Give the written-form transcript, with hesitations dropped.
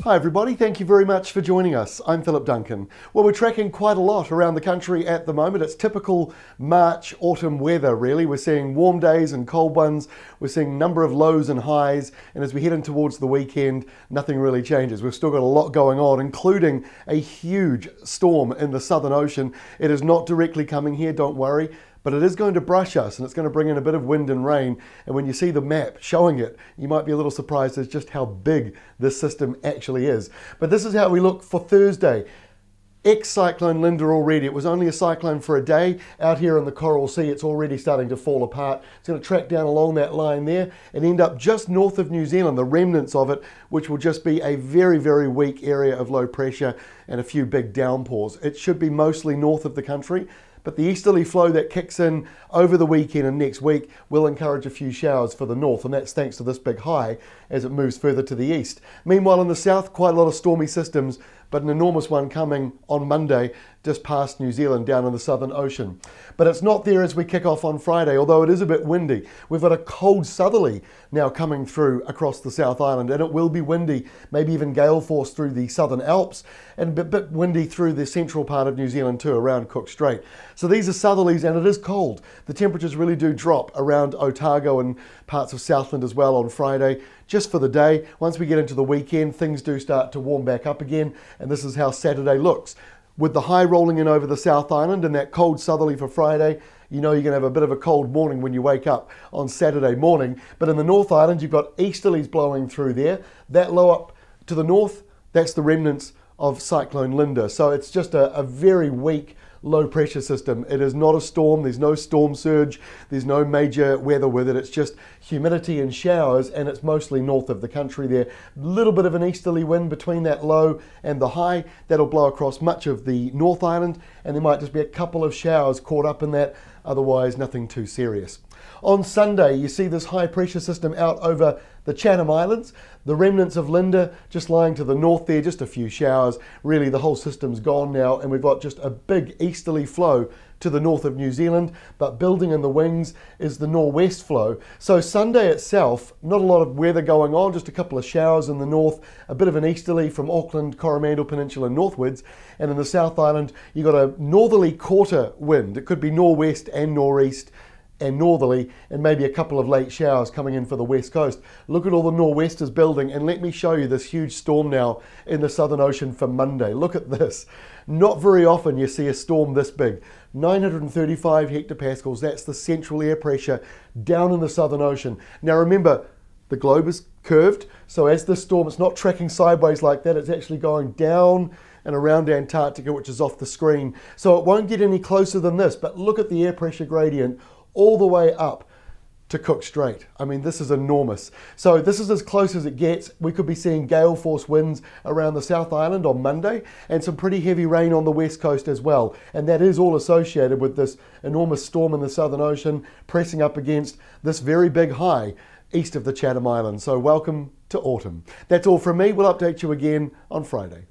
Hi everybody, thank you very much for joining us. I'm Philip Duncan. Well, we're tracking quite a lot around the country at the moment. It's typical March autumn weather really. We're seeing warm days and cold ones. We're seeing a number of lows and highs, and as we head in towards the weekend, nothing really changes. We've still got a lot going on, including a huge storm in the Southern Ocean. It is not directly coming here, don't worry, but it is going to brush us and it's going to bring in a bit of wind and rain. And when you see the map showing it, you might be a little surprised as just how big this system actually is. But this is how we look for Thursday. Ex-cyclone Linda already. It was only a cyclone for a day. Out here in the Coral Sea, it's already starting to fall apart. It's going to track down along that line there and end up just north of New Zealand, the remnants of it, which will just be a very, very weak area of low pressure and a few big downpours. It should be mostly north of the country. But the easterly flow that kicks in over the weekend and next week will encourage a few showers for the north, and that's thanks to this big high as it moves further to the east. Meanwhile, in the south, quite a lot of stormy systems, but an enormous one coming on Monday just past New Zealand down in the Southern Ocean. But it's not there as we kick off on Friday, although it is a bit windy. We've got a cold southerly now coming through across the South Island, and it will be windy, maybe even gale force through the Southern Alps, and a bit windy through the central part of New Zealand too, around Cook Strait. So these are southerlies, and it is cold. The temperatures really do drop around Otago and parts of Southland as well on Friday, just for the day. Once we get into the weekend, things do start to warm back up again, and this is how Saturday looks. With the high rolling in over the South Island and that cold southerly for Friday, you know you're going to have a bit of a cold morning when you wake up on Saturday morning. But in the North Island, you've got easterlies blowing through there. That low up to the north, that's the remnants of Cyclone Linda. So it's just a very weak low pressure system. It is not a storm. There's no storm surge. There's no major weather with it. It's just humidity and showers, and it's mostly north of the country there. A little bit of an easterly wind between that low and the high. That'll blow across much of the North Island, and there might just be a couple of showers caught up in that. Otherwise, nothing too serious. On Sunday, you see this high pressure system out over the Chatham Islands. The remnants of Linda just lying to the north there, just a few showers. Really, the whole system's gone now, and we've got just a big easterly flow to the north of New Zealand, but building in the wings is the northwest flow. So Sunday itself, not a lot of weather going on, just a couple of showers in the north, a bit of an easterly from Auckland, Coromandel Peninsula northwards, and in the South Island, you've got a northerly quarter wind. It could be northwest and northeast and northerly, and maybe a couple of late showers coming in for the west coast. Look at all the nor'westers building, and let me show you this huge storm now in the Southern Ocean for Monday. Look at this. Not very often you see a storm this big. 935 hectopascals, that's the central air pressure down in the Southern Ocean. Now remember, the globe is curved, so as this storm, it's not tracking sideways like that, it's actually going down and around Antarctica, which is off the screen. So it won't get any closer than this, but look at the air pressure gradient all the way up to Cook Strait. I mean, this is enormous. So this is as close as it gets. We could be seeing gale force winds around the South Island on Monday and some pretty heavy rain on the west coast as well. And that is all associated with this enormous storm in the Southern Ocean pressing up against this very big high east of the Chatham Islands. So welcome to autumn. That's all from me. We'll update you again on Friday.